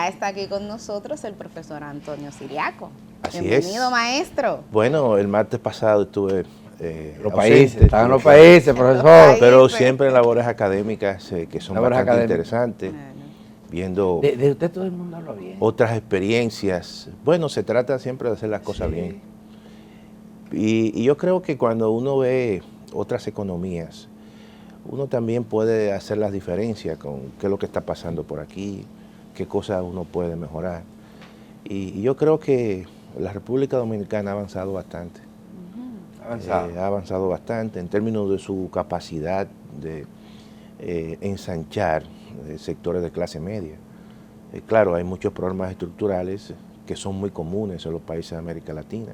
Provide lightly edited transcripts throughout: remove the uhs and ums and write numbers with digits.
ya está aquí con nosotros el profesor Antonio Siriaco. Así Bienvenido, es. maestro. Bueno, el martes pasado estuve estaban en los países, profesor. pero siempre en labores académicas que son Labores bastante académicas. interesantes, viendo De usted todo el mundo habla bien. otras experiencias. Bueno, se trata siempre de hacer las cosas bien. Y yo creo que cuando uno ve otras economías, uno también puede hacer las diferencias con qué es lo que está pasando por aquí, qué cosas uno puede mejorar. Y yo creo que la República Dominicana ha avanzado bastante. Ha avanzado bastante en términos de su capacidad de ensanchar sectores de clase media. Claro, hay muchos problemas estructurales que son muy comunes en los países de América Latina.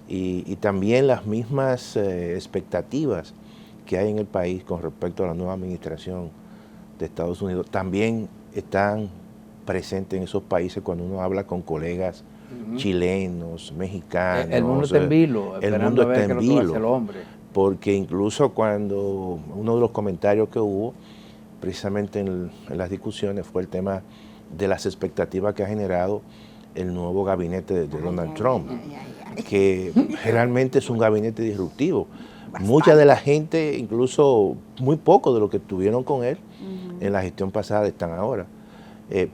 Y también las mismas expectativas que hay en el país con respecto a la nueva administración de Estados Unidos también están presentes en esos países cuando uno habla con colegas chilenos, mexicanos. El mundo está en vilo, el mundo está en vilo, el hombre. porque incluso cuando uno de los comentarios que hubo precisamente en las discusiones fue el tema de las expectativas que ha generado el nuevo gabinete de Donald Trump, que realmente es un gabinete disruptivo. Mucha de la gente, incluso muy poco de los que estuvieron con él en la gestión pasada están ahora.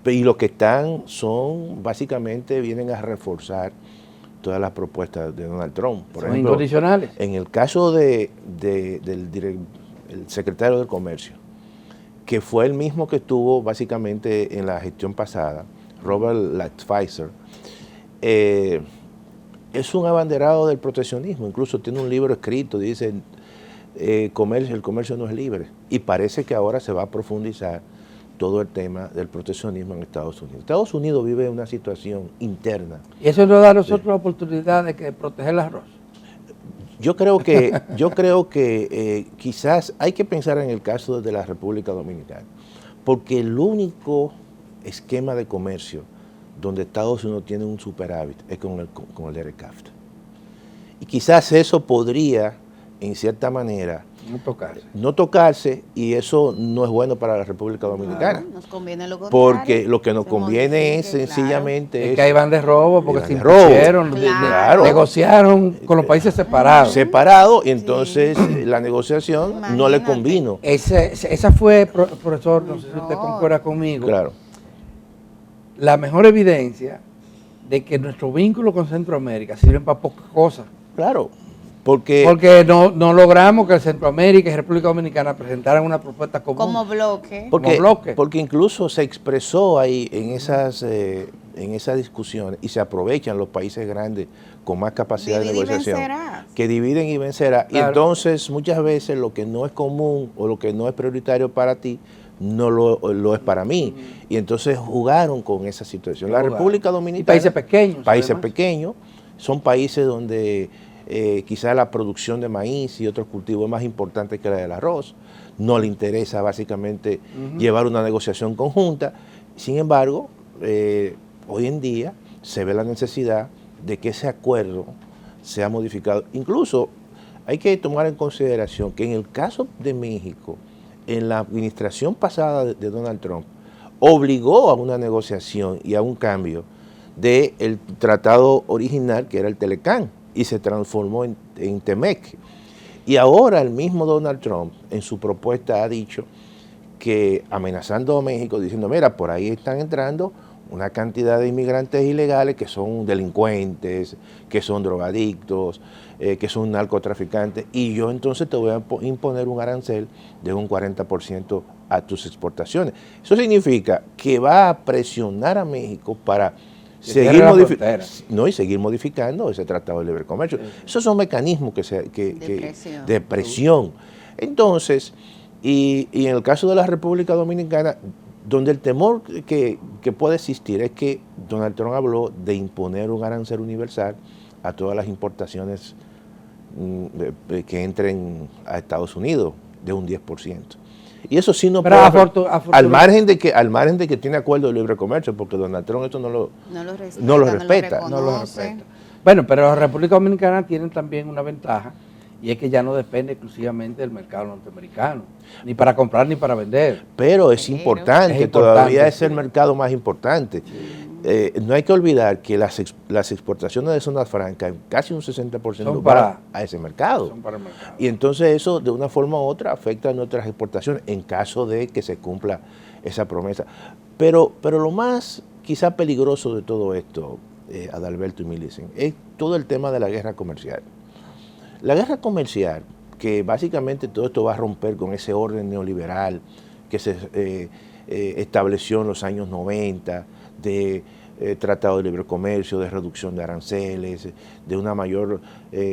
Y los que están son, básicamente, vienen a reforzar todas las propuestas de Donald Trump. Por Son ejemplo, incondicionales. en el caso del secretario del Comercio, que fue el mismo que estuvo básicamente en la gestión pasada, Robert Lighthizer, es un abanderado del proteccionismo, incluso tiene un libro escrito, dice, el comercio no es libre, y parece que ahora se va a profundizar todo el tema del proteccionismo en Estados Unidos. Estados Unidos vive una situación interna. ¿Y eso nos da a nosotros la oportunidad de proteger el arroz? Yo creo que quizás hay que pensar en el caso de la República Dominicana, porque el único esquema de comercio donde Estados Unidos tiene un superávit es con el ERECAFTA. Y quizás eso podría, en cierta manera, no tocarse, y eso no es bueno para la República Dominicana. No, nos conviene lo contrario. Porque lo que nos conviene es sencillamente... Es que hay van de robo, porque se impusieron, negociaron con los países separados. Y entonces la negociación no le convino. Esa fue, profesor, no sé si usted concuerda conmigo, claro, la mejor evidencia de que nuestros vínculos con Centroamérica sirven para pocas cosas. Claro. Porque no logramos que Centroamérica y República Dominicana presentaran una propuesta común. Como bloque. Porque incluso se expresó ahí en esas discusiones y se aprovechan los países grandes con más capacidad de negociación. Que dividen y vencerá. Claro. Y entonces muchas veces lo que no es común o lo que no es prioritario para ti no lo es para mí. Y entonces jugaron con esa situación. La República Dominicana... Y países pequeños. Países pequeños. Son países donde... quizás la producción de maíz y otros cultivos es más importante que la del arroz. No le interesa básicamente llevar una negociación conjunta. Sin embargo, hoy en día se ve la necesidad de que ese acuerdo sea modificado. Incluso hay que tomar en consideración que en el caso de México, en la administración pasada de Donald Trump, obligó a una negociación y a un cambio del tratado original, que era el Telecán, y se transformó en TEMEC. Y ahora el mismo Donald Trump en su propuesta ha dicho que, amenazando a México, diciendo, mira, por ahí están entrando una cantidad de inmigrantes ilegales que son delincuentes, que son drogadictos, que son narcotraficantes, y yo entonces te voy a imponer un arancel de un 40% a tus exportaciones. Eso significa que va a presionar a México para seguir modificando ese tratado de libre comercio. Esos son mecanismos de presión. Entonces, y en el caso de la República Dominicana, donde el temor que puede existir es que Donald Trump habló de imponer un arancel universal a todas las importaciones que entren a Estados Unidos de un 10%. Y eso sí no puede, al margen de que tiene acuerdo de libre comercio, porque Donald Trump esto no lo respeta. Bueno, pero la República Dominicana tiene también una ventaja, y es que ya no depende exclusivamente del mercado norteamericano, ni para comprar ni para vender. Pero es Pero- importante, Es importante, todavía es sí. el mercado más importante. No hay que olvidar que las exportaciones de zonas francas, casi un 60% Son van para- a ese mercado. Son para el mercado. Y entonces eso de una forma u otra afecta a nuestras exportaciones en caso de que se cumpla esa promesa. Pero lo más quizá peligroso de todo esto, Adalberto y Millicent, es todo el tema de la guerra comercial. La guerra comercial, que básicamente todo esto va a romper con ese orden neoliberal que se estableció en los años 90, de tratado de libre comercio, de reducción de aranceles, de una mayor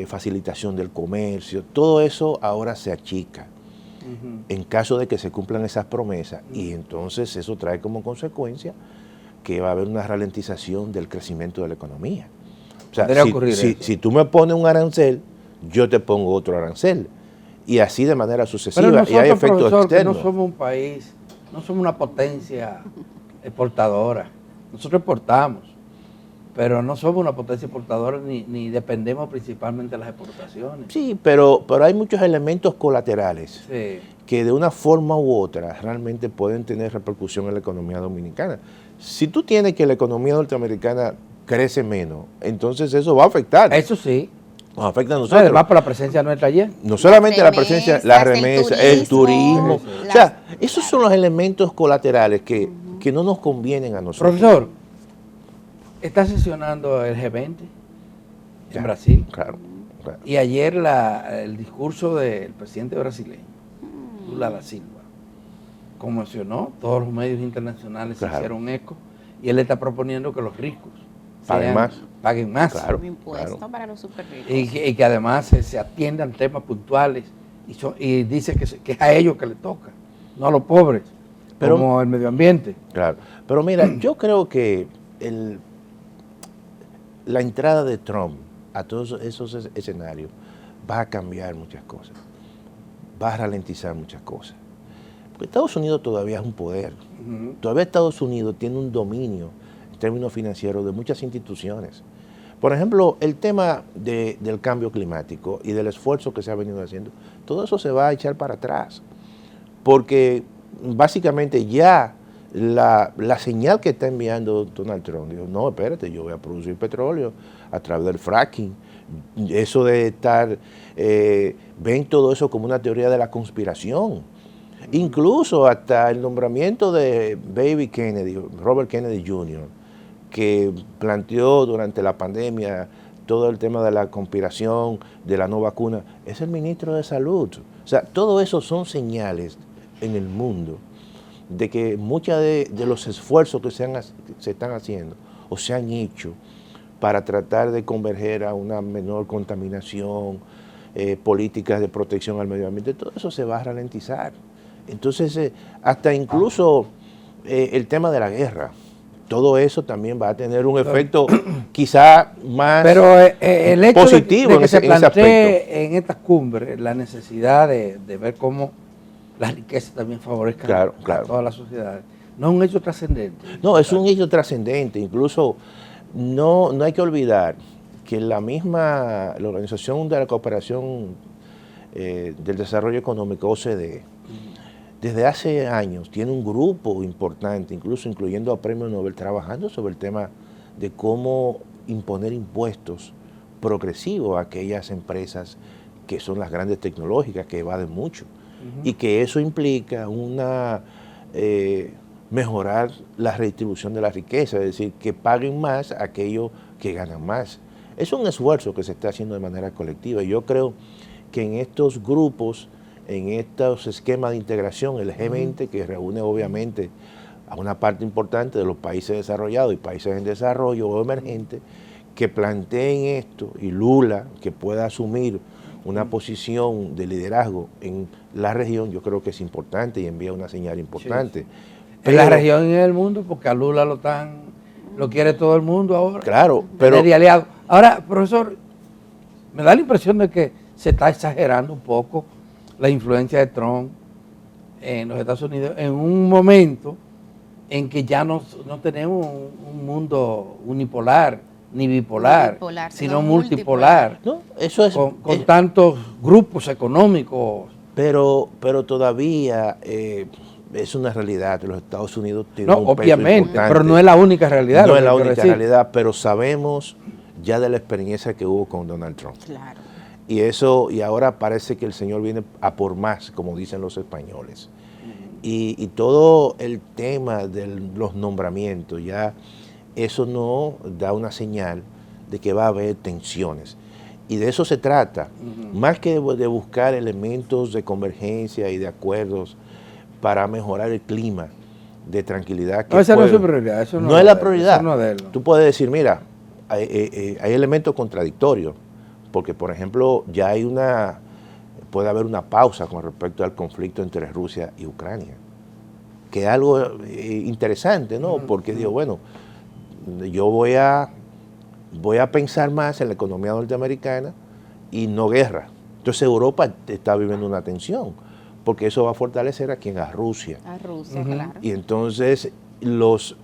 facilitación del comercio, todo eso ahora se achica en caso de que se cumplan esas promesas, y entonces eso trae como consecuencia que va a haber una ralentización del crecimiento de la economía. O sea, Podría ocurrir eso. si tú me pones un arancel, yo te pongo otro arancel, y así de manera sucesiva, Pero y nosotros, hay efectos profesor, que externos. no somos un país, no somos una potencia exportadora. Nosotros exportamos, pero no somos una potencia exportadora ni dependemos principalmente de las exportaciones. Sí, pero hay muchos elementos colaterales Sí. que de una forma u otra realmente pueden tener repercusión en la economía dominicana. Si tú tienes que la economía norteamericana crece menos, entonces eso va a afectar. Eso sí. Nos afecta a No, nosotros. además por la presencia nuestra allá. No solamente la remesas, presencia, la el remesa, el turismo. turismo, O sea, las- esos son los elementos colaterales que no nos convienen a nosotros. Profesor, está sesionando el G20 Ya, en Brasil. Claro, claro. Y ayer el discurso del presidente brasileño, Lula da Silva, conmocionó, todos los medios internacionales se Claro. hicieron eco, y él está proponiendo que los ricos Paguen más. paguen más. Claro. Un impuesto claro. para los super ricos. Y que además se atiendan temas puntuales, y dice que es a ellos que le toca, no a los pobres, Pero- como el medio ambiente. Claro. Pero mira, yo creo que la entrada de Trump a todos esos escenarios va a cambiar muchas cosas, va a ralentizar muchas cosas. Porque Estados Unidos todavía es un poder, Ujú. todavía Estados Unidos tiene un dominio en términos financieros de muchas instituciones. Por ejemplo, el tema del cambio climático y del esfuerzo que se ha venido haciendo, todo eso se va a echar para atrás, porque básicamente ya la señal que está enviando Donald Trump, dijo, no, espérate, yo voy a producir petróleo a través del fracking. Eso de estar, ven todo eso como una teoría de la conspiración. Incluso hasta el nombramiento de Baby Kennedy, Robert Kennedy Jr., que planteó durante la pandemia todo el tema de la conspiración de la no vacuna, es el ministro de Salud. O sea, todo eso son señales en el mundo de que muchos de los esfuerzos que se están haciendo o se han hecho para tratar de converger a una menor contaminación, políticas de protección al medio ambiente, todo eso se va a ralentizar. Entonces, hasta incluso el tema de la guerra, todo eso también va a tener un efecto quizá más Pero el hecho positivo de en que ese se plantee aspecto. en estas cumbres la necesidad de ver cómo las riquezas también favorezcan Claro, a claro. todas las sociedades, no es un hecho trascendente. No, es un hecho trascendente. Incluso no hay que olvidar que la Organización de la Cooperación del Desarrollo Económico, OCDE, desde hace años tiene un grupo importante, incluso incluyendo a Premio Nobel, trabajando sobre el tema de cómo imponer impuestos progresivos a aquellas empresas que son las grandes tecnológicas, que evaden mucho. Y que eso implica mejorar la redistribución de la riqueza, es decir, que paguen más aquellos que ganan más. Es un esfuerzo que se está haciendo de manera colectiva, y yo creo que en estos grupos, en estos esquemas de integración, el G20, que reúne obviamente a una parte importante de los países desarrollados y países en desarrollo o emergentes, que planteen esto, y Lula, que pueda asumir una posición de liderazgo en la región, yo creo que es importante y envía una señal importante. Sí, sí. En la Pero- región y en el mundo, porque a Lula lo quiere todo el mundo ahora. Claro, Tener pero de aliado. Ahora, profesor, me da la impresión de que se está exagerando un poco la influencia de Trump en los Estados Unidos en un momento en que ya no tenemos un mundo unipolar ni bipolar, Bipolar, sino sino multipolar, ¿No? Eso es, con tantos grupos económicos. pero todavía es una realidad. Los Estados Unidos tienen No, un peso obviamente, importante. pero no es la única realidad. No lo es que la quiero única decir. realidad, pero sabemos ya de la experiencia que hubo con Donald Trump. Claro. Y ahora parece que el señor viene a por más, como dicen los españoles. Y todo el tema de los nombramientos, ya eso no da una señal de que va a haber tensiones. Y de eso se trata, más que de buscar elementos de convergencia y de acuerdos para mejorar el clima de tranquilidad. No, esa no es su prioridad. Eso no es la de él, prioridad. eso no es de él. Tú puedes decir, mira, hay elementos contradictorios, porque por ejemplo puede haber una pausa con respecto al conflicto entre Rusia y Ucrania, que es algo interesante, ¿no? Porque digo, bueno, yo voy a pensar más en la economía norteamericana y no guerra. Entonces Europa está viviendo una tensión, porque eso va a fortalecer a quien, a Rusia. A Rusia, claro. Y entonces los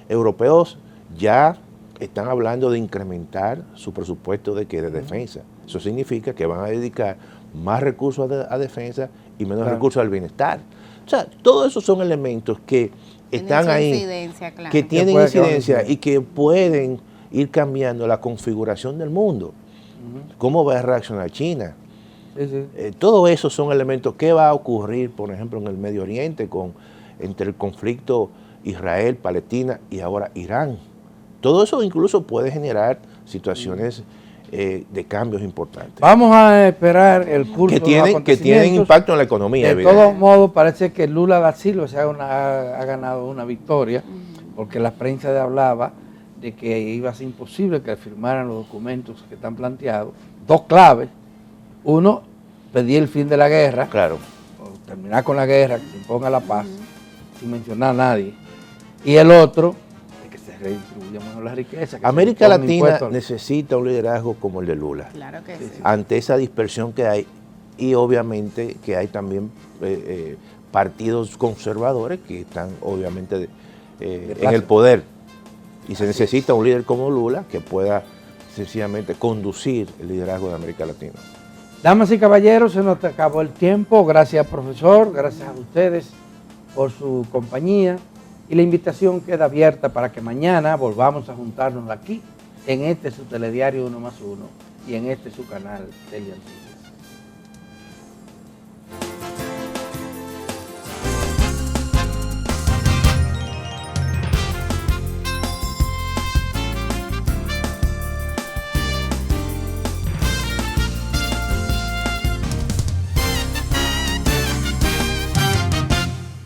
europeos ya están hablando de incrementar su presupuesto de defensa. Eso significa que van a dedicar más recursos a defensa y menos recursos al bienestar. O sea, todos esos son elementos que están Tienen su ahí, incidencia, claro. que tienen puede que incidencia van a y que pueden ir cambiando la configuración del mundo. ¿Cómo va a reaccionar China? Sí, sí. Todo eso son elementos. ¿Qué va a ocurrir, por ejemplo, en el Medio Oriente entre el conflicto Israel, Palestina y ahora Irán? Todo eso incluso puede generar situaciones de cambios importantes. Vamos a esperar el curso Que de los tienen acontecimientos. impacto en la economía, De evidente. todos modos, parece que Lula da Silva ha ganado una victoria, porque la prensa hablaba de que iba a ser imposible que firmaran los documentos que están planteados. Dos claves. Uno, pedir el fin de la guerra, Claro. o terminar con la guerra, que se imponga la paz, sin mencionar a nadie. Y el otro, de que se redistribuya mejor la riqueza. que se América impongan Latina impuestos. necesita un liderazgo como el de Lula, Claro que sí. ante esa dispersión que hay, y obviamente que hay también partidos conservadores que están obviamente en el poder, y se necesita un líder como Lula que pueda sencillamente conducir el liderazgo de América Latina. Damas y caballeros, se nos acabó el tiempo. Gracias, profesor. Gracias a ustedes por su compañía. Y la invitación queda abierta para que mañana volvamos a juntarnos aquí, en este su telediario 1+1 y en este su canal Teleantino.